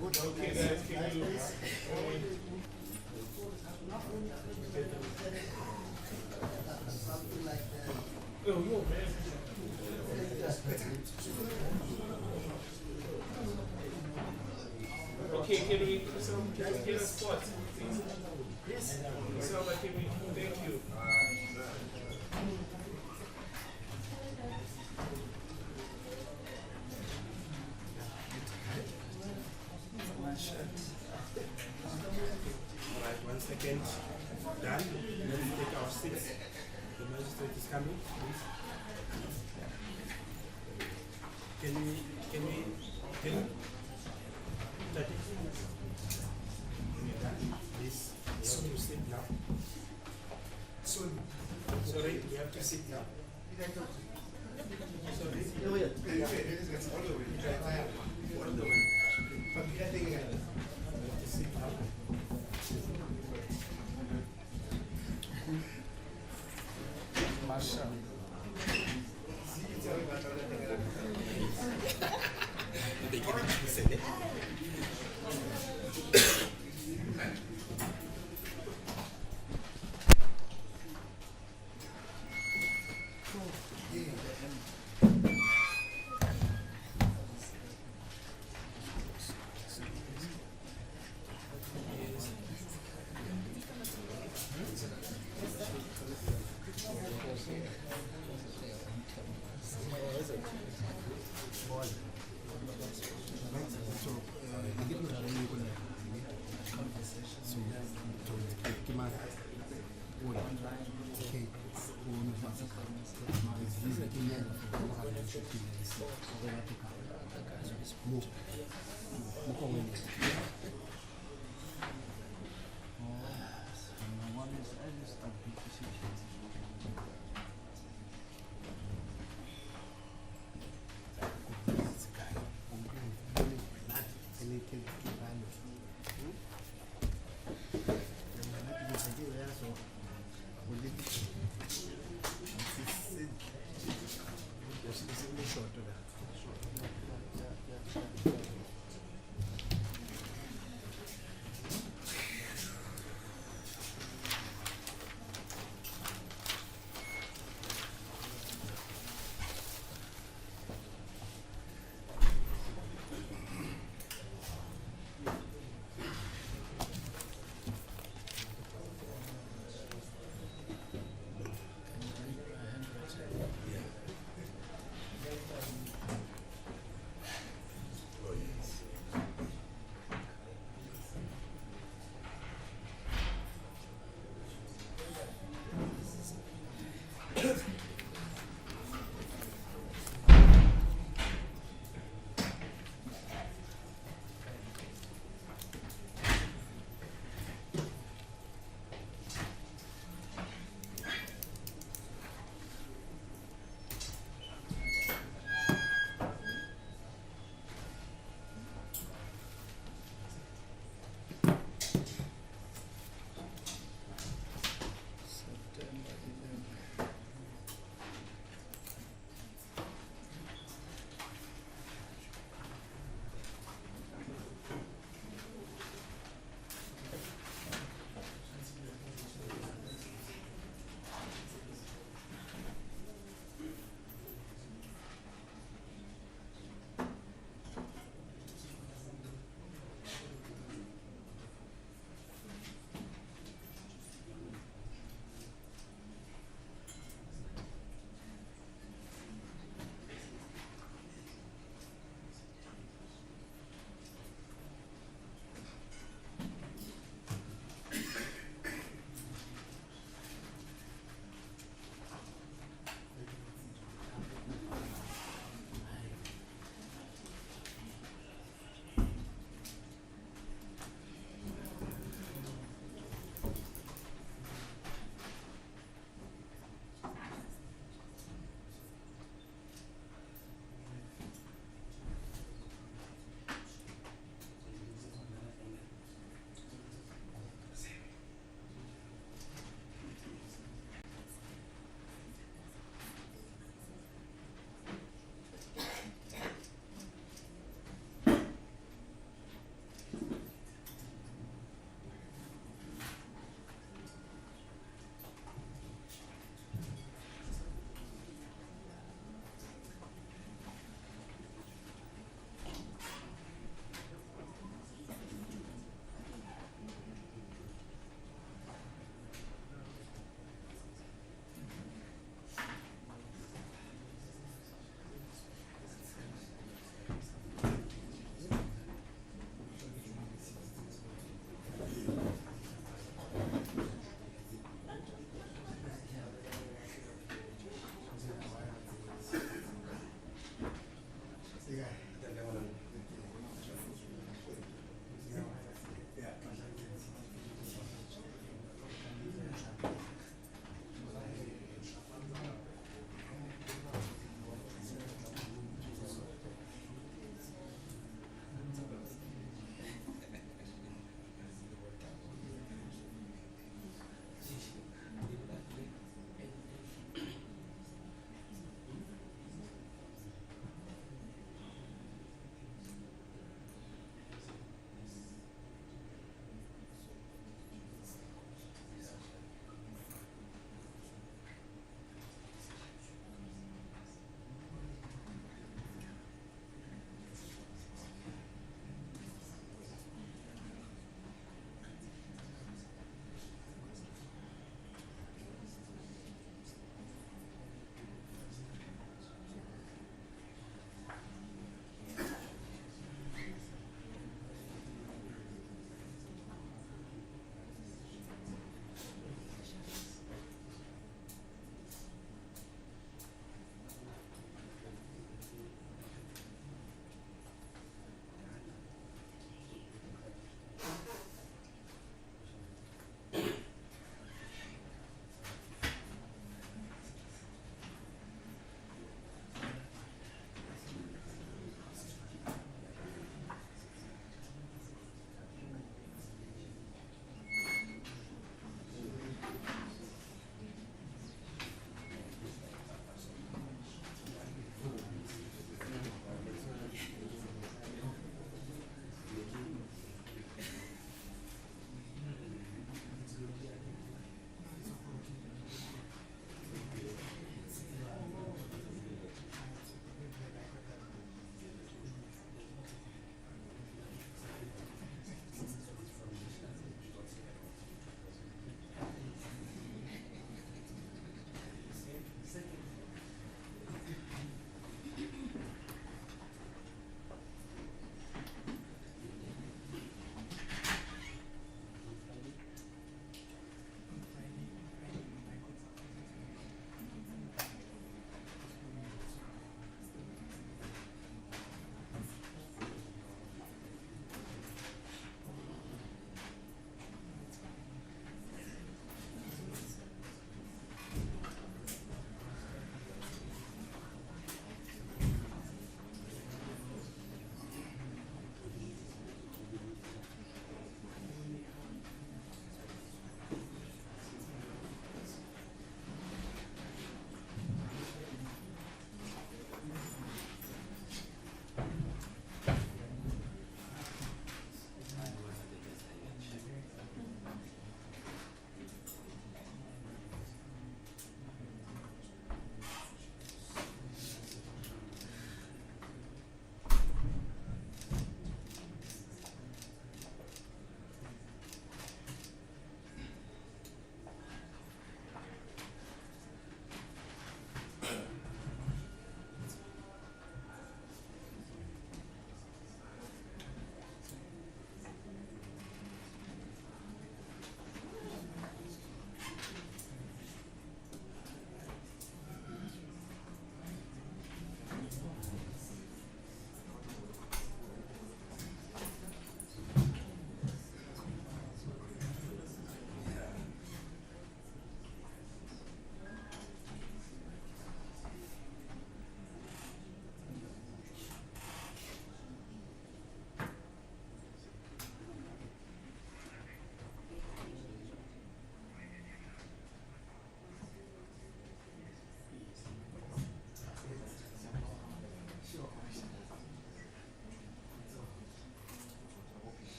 Okay, guys, can you? Oh, no, man. Okay, can we get a spot, please? Yes. So, can we? Thank you. Alright, 1 second. Done. Let's take our seats. The magistrate is coming, please. Can we take it? Please, you have to sit now. Sorry, you have to sit now. Sorry. All the way. You have to sit now. Masha.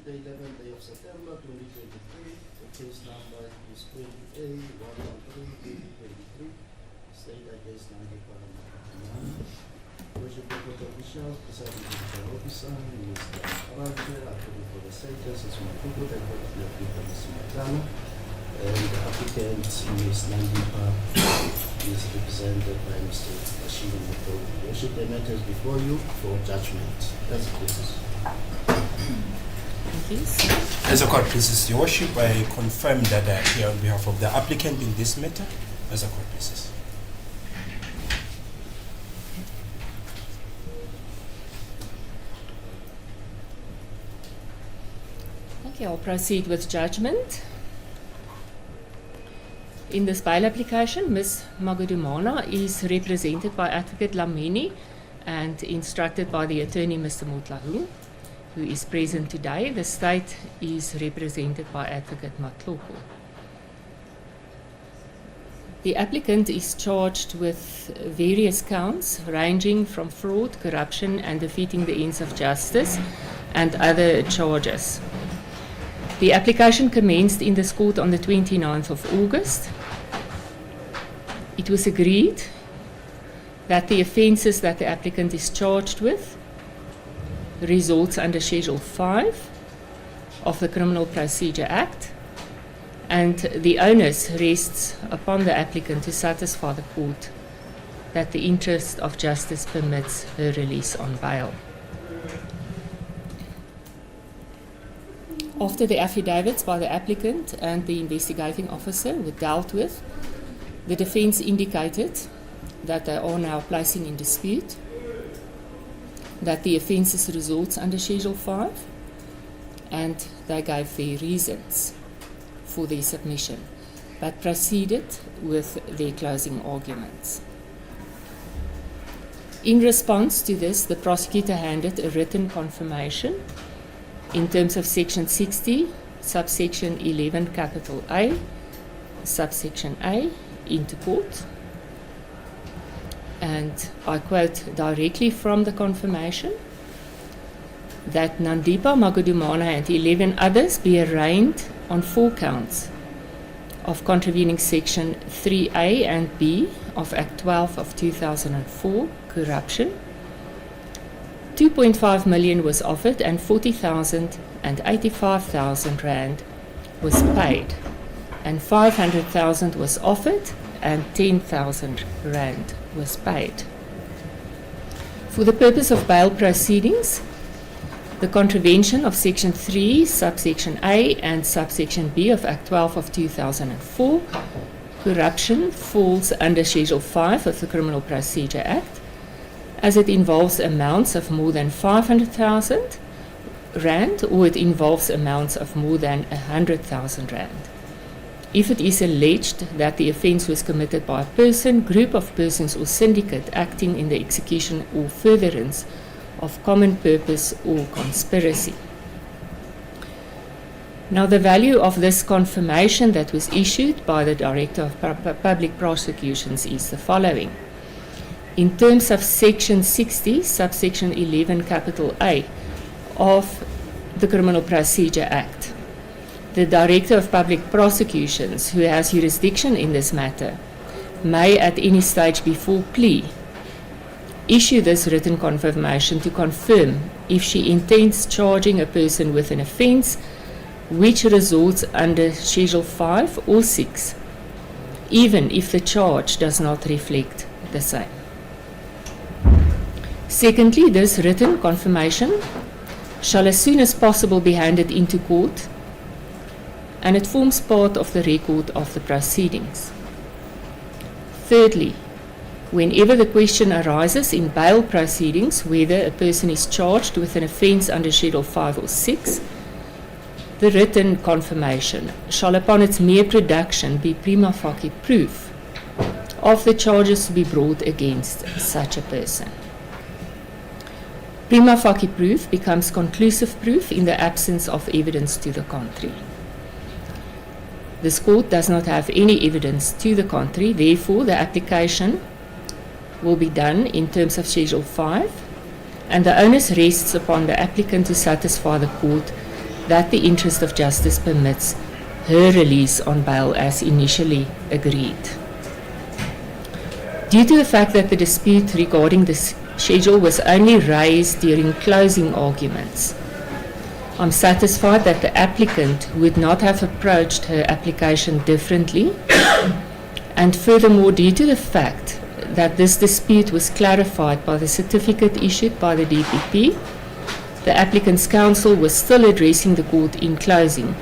the 11th day of September 2023. The case number is 20A113-2023. State against Nandipha Magudumana. Worship Court officials, presiding judicial officer, Mr. Aranje, according for the status, is my people, and Mr. Matano. And the applicant, Ms. Nandipha, is represented by Mr. Ashima Mutoli. Worship, the matters before you for judgment. That's the case. Thank you. As a court pleases, Your Worship, I confirm that I am here on behalf of the applicant in this matter. As a court pleases. Okay, I'll proceed with judgment. In this bail application, Ms. Magudumana is represented by Advocate Lamini and instructed by the attorney, Mr. Motlahu, who is present today. The state is represented by Advocate Matloko. The applicant is charged with various counts ranging from fraud, corruption, and defeating the ends of justice, and other charges. The application commenced in this court on the 29th of August. It was agreed that the offences that the applicant is charged with results under Schedule 5 of the Criminal Procedure Act, and the onus rests upon the applicant to satisfy the court that the interest of justice permits her release on bail. After the affidavits by the applicant and the investigating officer were dealt with, the defence indicated that they are now placing in dispute that the offences results under Schedule 5, and they gave their reasons for their submission, but proceeded with their closing arguments. In response to this, the prosecutor handed a written confirmation in terms of Section 60, subsection 11, capital A, subsection A, into court. And I quote directly from the confirmation that Nandipha Magudumana and 11 others be arraigned on 4 counts of contravening Section 3A and B of Act 12 of 2004, corruption. 2.5 million was offered and 40,000 and 85,000 rand was paid, and 500,000 was offered and 10,000 rand was paid. For the purpose of bail proceedings, the contravention of Section 3, subsection A and subsection B of Act 12 of 2004, corruption, falls under Schedule 5 of the Criminal Procedure Act, as it involves amounts of more than 500,000 rand, or it involves amounts of more than 100,000 rand. If it is alleged that the offence was committed by a person, group of persons, or syndicate acting in the execution or furtherance of common purpose or conspiracy. Now, the value of this confirmation that was issued by the Director of Public Prosecutions is the following. In terms of Section 60, subsection 11, capital A of the Criminal Procedure Act, the Director of Public Prosecutions, who has jurisdiction in this matter, may at any stage before plea issue this written confirmation to confirm if she intends charging a person with an offence which results under Schedule 5 or 6, even if the charge does not reflect the same. Secondly, this written confirmation shall as soon as possible be handed into court, and it forms part of the record of the proceedings. Thirdly, whenever the question arises in bail proceedings whether a person is charged with an offence under Schedule 5 or 6, the written confirmation shall upon its mere production be prima facie proof of the charges to be brought against such a person. Prima facie proof becomes conclusive proof in the absence of evidence to the contrary. This court does not have any evidence to the contrary, therefore the application will be done in terms of Schedule 5, and the onus rests upon the applicant to satisfy the court that the interest of justice permits her release on bail as initially agreed. Due to the fact that the dispute regarding the schedule was only raised during closing arguments, I'm satisfied that the applicant would not have approached her application differently, and furthermore, due to the fact that this dispute was clarified by the certificate issued by the DPP, the applicant's counsel was still addressing the court in closing.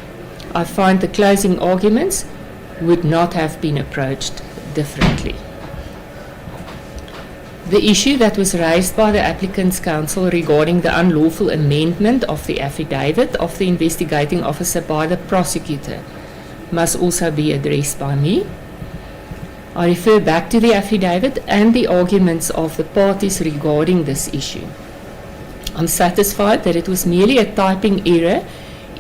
I find the closing arguments would not have been approached differently. The issue that was raised by the applicant's counsel regarding the unlawful amendment of the affidavit of the investigating officer by the prosecutor must also be addressed by me. I refer back to the affidavit and the arguments of the parties regarding this issue. I'm satisfied that it was merely a typing error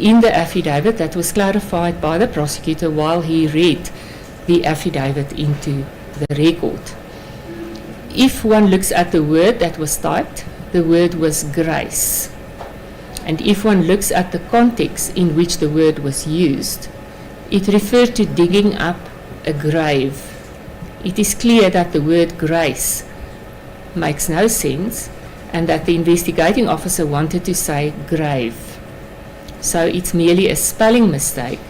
in the affidavit that was clarified by the prosecutor while he read the affidavit into the record. If one looks at the word that was typed, the word was grace. And if one looks at the context in which the word was used, it referred to digging up a grave. It is clear that the word grace makes no sense and that the investigating officer wanted to say grave. So it's merely a spelling mistake.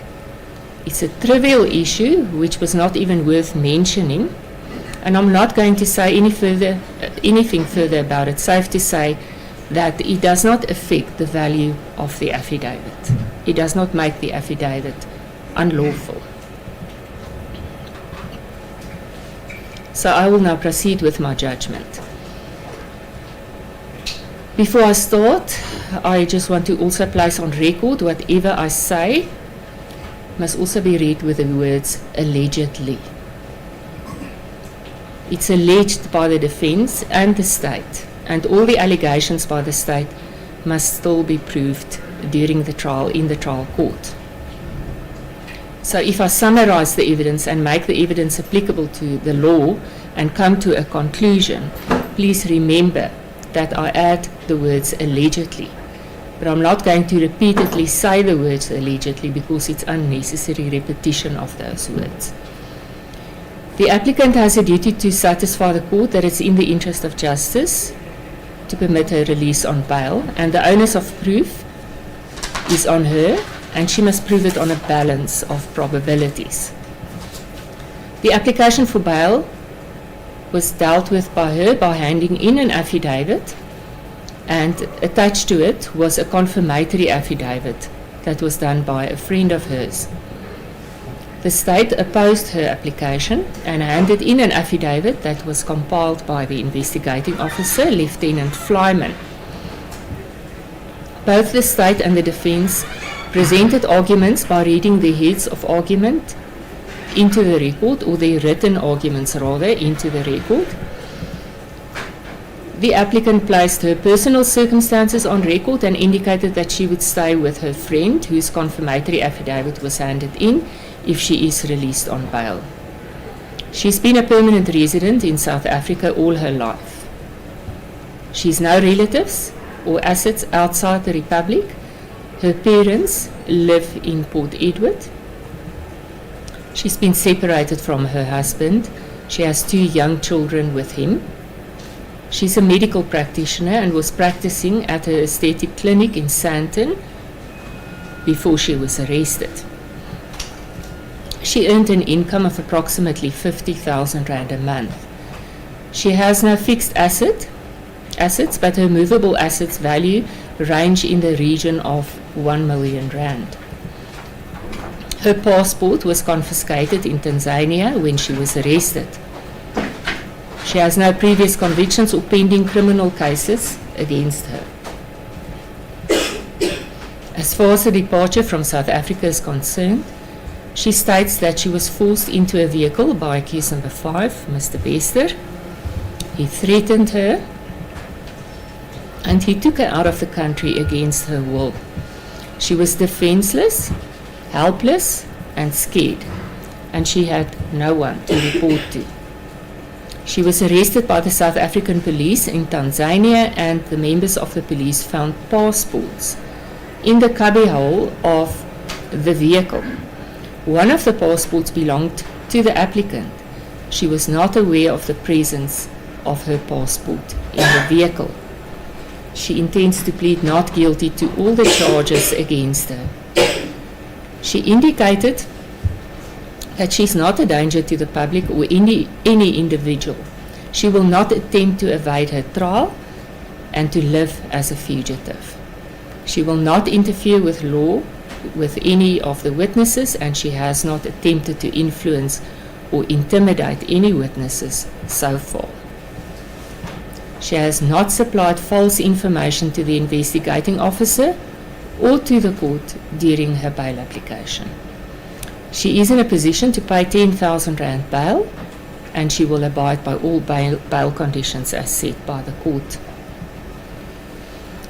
It's a trivial issue which was not even worth mentioning, and I'm not going to say anything further about it. Safe to say that it does not affect the value of the affidavit. It does not make the affidavit unlawful. So I will now proceed with my judgment. Before I start, I just want to also place on record whatever I say must also be read with the words allegedly. It's alleged by the defense and the state, and all the allegations by the state must still be proved during the trial in the trial court. So if I summarize the evidence and make the evidence applicable to the law and come to a conclusion, please remember that I add the words allegedly. But I'm not going to repeatedly say the words allegedly because it's unnecessary repetition of those words. The applicant has a duty to satisfy the court that it's in the interest of justice to permit her release on bail, and the onus of proof is on her, and she must prove it on a balance of probabilities. The application for bail was dealt with by her by handing in an affidavit, and attached to it was a confirmatory affidavit that was done by a friend of hers. The state opposed her application and handed in an affidavit that was compiled by the investigating officer, Lieutenant Flyman. Both the state and the defense presented arguments by reading the heads of argument into the record, or their written arguments rather, into the record. The applicant placed her personal circumstances on record and indicated that she would stay with her friend, whose confirmatory affidavit was handed in, if she is released on bail. She's been a permanent resident in South Africa all her life. She has no relatives or assets outside the Republic. Her parents live in Port Edward. She's been separated from her husband. She has 2 young children with him. She's a medical practitioner and was practicing at her aesthetic clinic in Sandton before she was arrested. She earned an income of approximately 50,000 rand a month. She has no fixed assets, but her movable assets value range in the region of 1 million rand. Her passport was confiscated in Tanzania when she was arrested. She has no previous convictions or pending criminal cases against her. As far as the departure from South Africa is concerned, she states that she was forced into a vehicle by accused number 5, Mr. Bester. He threatened her and he took her out of the country against her will. She was defenseless, helpless and scared, and she had no one to report to. She was arrested by the South African police in Tanzania, and the members of the police found passports in the cubbyhole of the vehicle. One of the passports belonged to the applicant. She was not aware of the presence of her passport in the vehicle. She intends to plead not guilty to all the charges against her. She indicated that she is not a danger to the public or any individual. She will not attempt to evade her trial and to live as a fugitive. She will not interfere with law with any of the witnesses, and she has not attempted to influence or intimidate any witnesses so far. She has not supplied false information to the investigating officer or to the court during her bail application. She is in a position to pay 10,000 rand bail, and she will abide by all bail conditions as set by the court.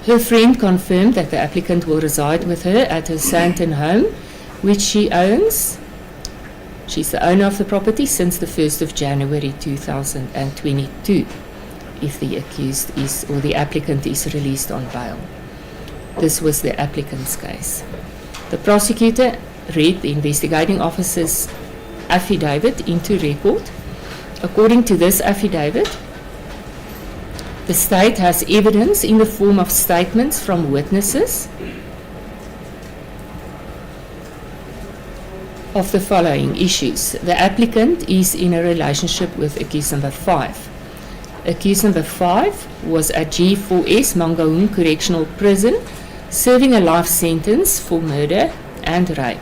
Her friend confirmed that the applicant will reside with her at her Sandton home, which she owns. She's the owner of the property since the 1st of January 2022, if the accused is or the applicant is released on bail. This was the applicant's case. The prosecutor read the investigating officer's affidavit into record. According to this affidavit, the state has evidence in the form of statements from witnesses of the following issues. The applicant is in a relationship with accused number 5. Accused number 5 was at G4S Mangaung Correctional Prison, serving a life sentence for murder and rape.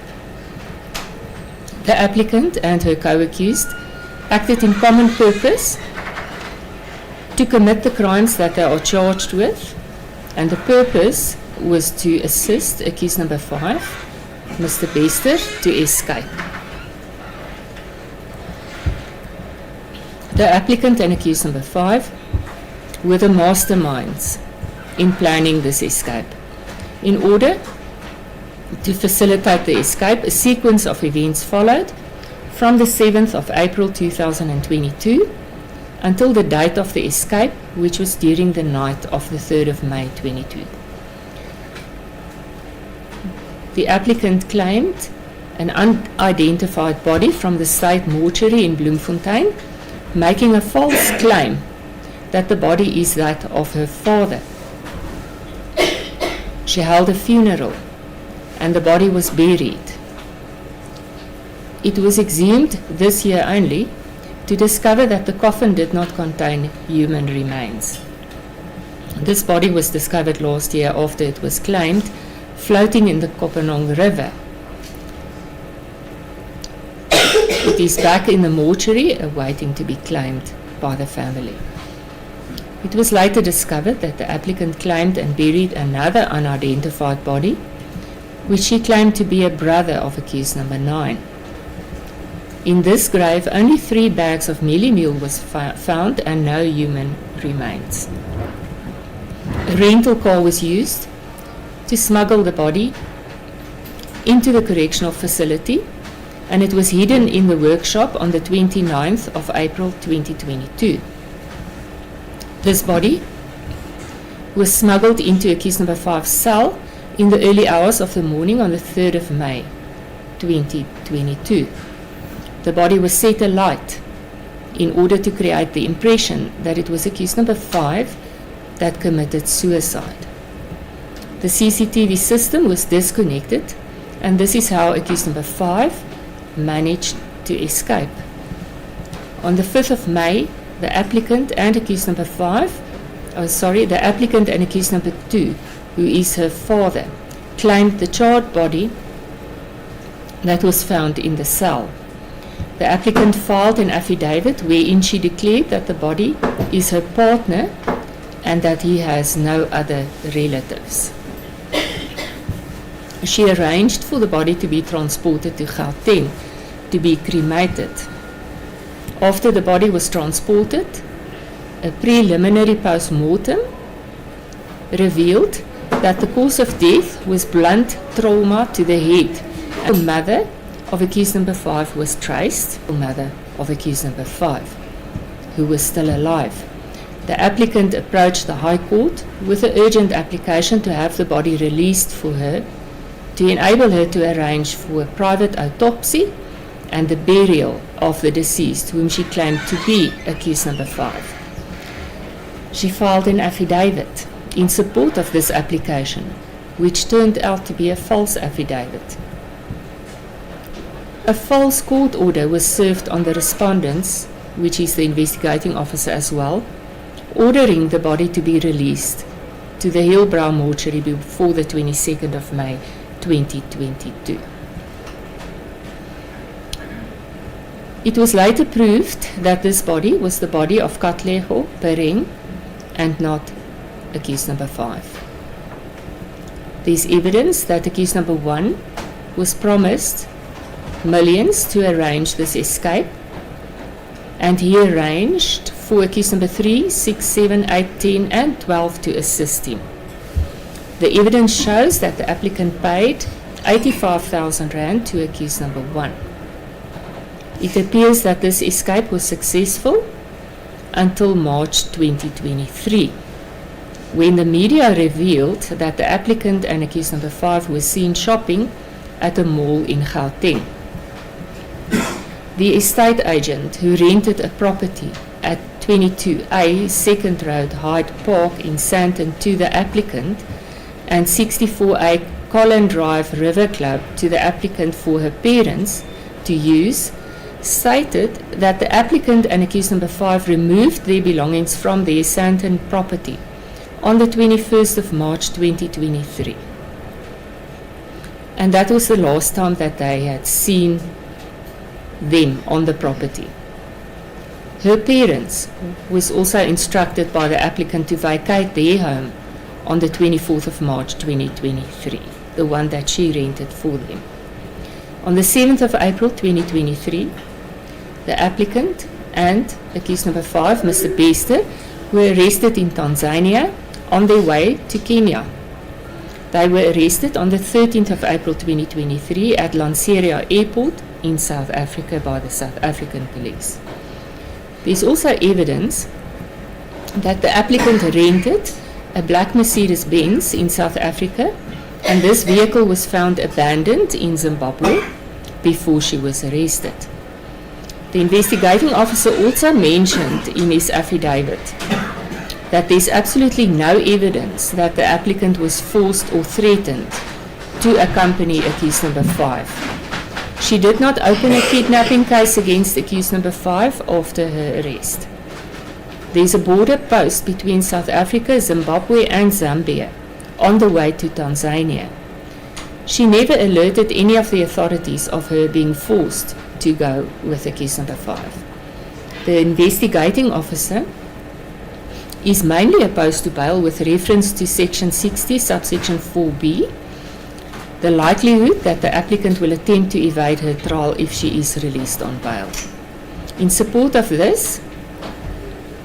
The applicant and her co-accused acted in common purpose to commit the crimes that they are charged with, and the purpose was to assist accused number 5, Mr. Bester, to escape. The applicant and accused number 5 were the masterminds in planning this escape. In order to facilitate the escape, a sequence of events followed from the 7th of April 2022 until the date of the escape, which was during the night of the 3rd of May 22. The applicant claimed an unidentified body from the state mortuary in Bloemfontein, making a false claim that the body is that of her father. She held a funeral and the body was buried. It was exhumed this year only to discover that the coffin did not contain human remains. This body was discovered last year after it was claimed floating in the Kopanong River. It is back in the mortuary awaiting to be claimed by the family. It was later discovered that the applicant claimed and buried another unidentified body, which she claimed to be a brother of accused number 9. In this grave, only 3 bags of mielie meal was found and no human remains. A rental car was used to smuggle the body into the correctional facility, and it was hidden in the workshop on the 29th of April 2022. This body was smuggled into accused number 5's cell in the early hours of the morning on the 3rd of May 2022. The body was set alight in order to create the impression that it was accused number 5 that committed suicide. The CCTV system was disconnected, and this is how accused number 5 managed to escape. On the 5th of May, the applicant and accused number the applicant and accused number 2, who is her father, claimed the charred body that was found in the cell. The applicant filed an affidavit wherein she declared that the body is her partner and that he has no other relatives. She arranged for the body to be transported to Gauteng to be cremated. After the body was transported, a preliminary post-mortem revealed that the cause of death was blunt trauma to the head. The mother of accused number 5 was traced, the mother of accused number 5, who was still alive. the applicant approached the High Court with an urgent application to have the body released for her, to enable her to arrange for a private autopsy and the burial of the deceased, whom she claimed to be accused number 5. She filed an affidavit in support of this application, which turned out to be a false affidavit. A false court order was served on the respondents, which is the investigating officer as well, ordering the body to be released to the Hillbrow mortuary before the 22nd of May 2022. It was later proved that this body was the body of Katlego Pereng and not accused number 5. There's evidence that accused number 1 was promised millions to arrange this escape, and he arranged for accused number 3, 6, 7, 8, 10 and 12 to assist him. The evidence shows that the applicant paid 85,000 rand to accused number 1. It appears that this escape was successful until March 2023, when the media revealed that the applicant and accused number 5 were seen shopping at a mall in Gauteng. The estate agent who rented a property at 22A Second Road, Hyde Park in Sandton to the applicant, and 64A Colin Drive River Club to the applicant for her parents to use, stated that the applicant and accused number 5 removed their belongings from their Sandton property on the 21st of March 2023. And that was the last time that they had seen them on the property. Her parents was also instructed by the applicant to vacate their home on the 24th of March 2023, the one that she rented for them. On the 7th of April 2023, the applicant and accused number 5, Mr. Bester, were arrested in Tanzania on their way to Kenya. They were arrested on the 13th of April 2023 at Lanseria Airport in South Africa by the South African police. There's also evidence that the applicant rented a black Mercedes-Benz in South Africa, and this vehicle was found abandoned in Zimbabwe before she was arrested. The investigating officer also mentioned in his affidavit that there's absolutely no evidence that the applicant was forced or threatened to accompany accused number 5. She did not open a kidnapping case against accused number 5 after her arrest. There's a border post between South Africa, Zimbabwe and Zambia on the way to Tanzania. She never alerted any of the authorities of her being forced to go with accused number 5. The investigating officer is mainly opposed to bail with reference to section 60 subsection 4b, the likelihood that the applicant will attempt to evade her trial if she is released on bail. In support of this,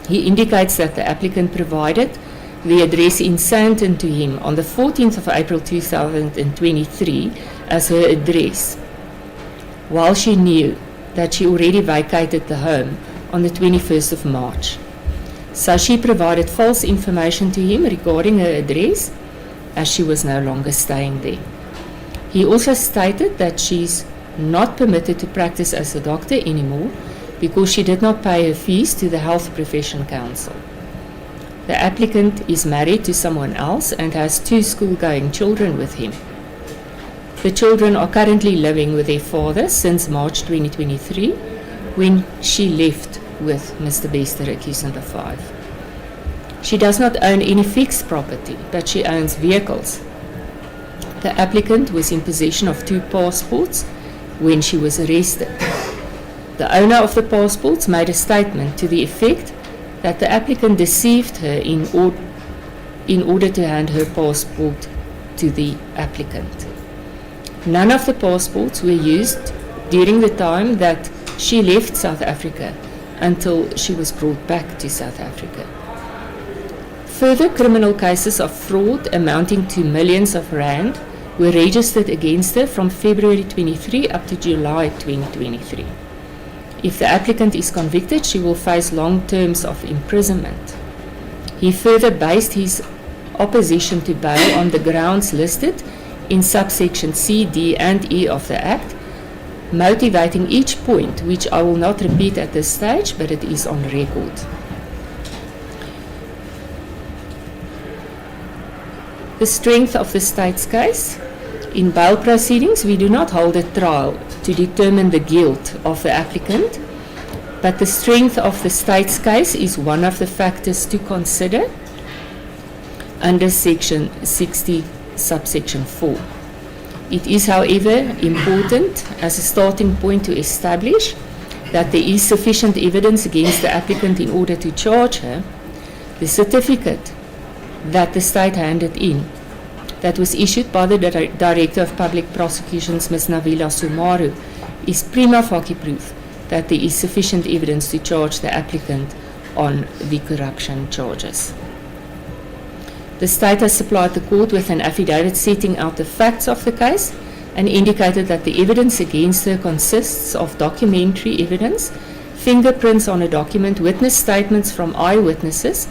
he indicates that the applicant provided the address in Sandton to him on the 14th of April 2023 as her address, while she knew that she already vacated the home on the 21st of March. So she provided false information to him regarding her address, as she was no longer staying there. He also stated that she's not permitted to practice as a doctor anymore because she did not pay her fees to the Health Profession Council. The applicant is married to someone else and has 2 school-going children with him. The children are currently living with their father since March 2023, when she left with Mr. Bester, accused number 5. She does not own any fixed property, but she owns vehicles. The applicant was in possession of 2 passports when she was arrested. The owner of the passports made a statement to the effect that the applicant deceived her in order to hand her passport to the applicant. None of the passports were used during the time that she left South Africa until she was brought back to South Africa. Further criminal cases of fraud amounting to millions of rand were registered against her from February 23 up to July 2023. If the applicant is convicted, she will face long terms of imprisonment. He further based his opposition to bail on the grounds listed in subsection C, D, and E of the Act, motivating each point, which I will not repeat at this stage, but it is on record. The strength of the state's case. In bail proceedings, we do not hold a trial to determine the guilt of the applicant, but the strength of the state's case is one of the factors to consider under section 60, subsection 4. It is, however, important as a starting point to establish that there is sufficient evidence against the applicant in order to charge her. The certificate that the state handed in, that was issued by the Director of Public Prosecutions, Ms. Navila Sumaru, is prima facie proof that there is sufficient evidence to charge the applicant on the corruption charges. The state has supplied the court with an affidavit setting out the facts of the case and indicated that the evidence against her consists of documentary evidence, fingerprints on a document, witness statements from eyewitnesses,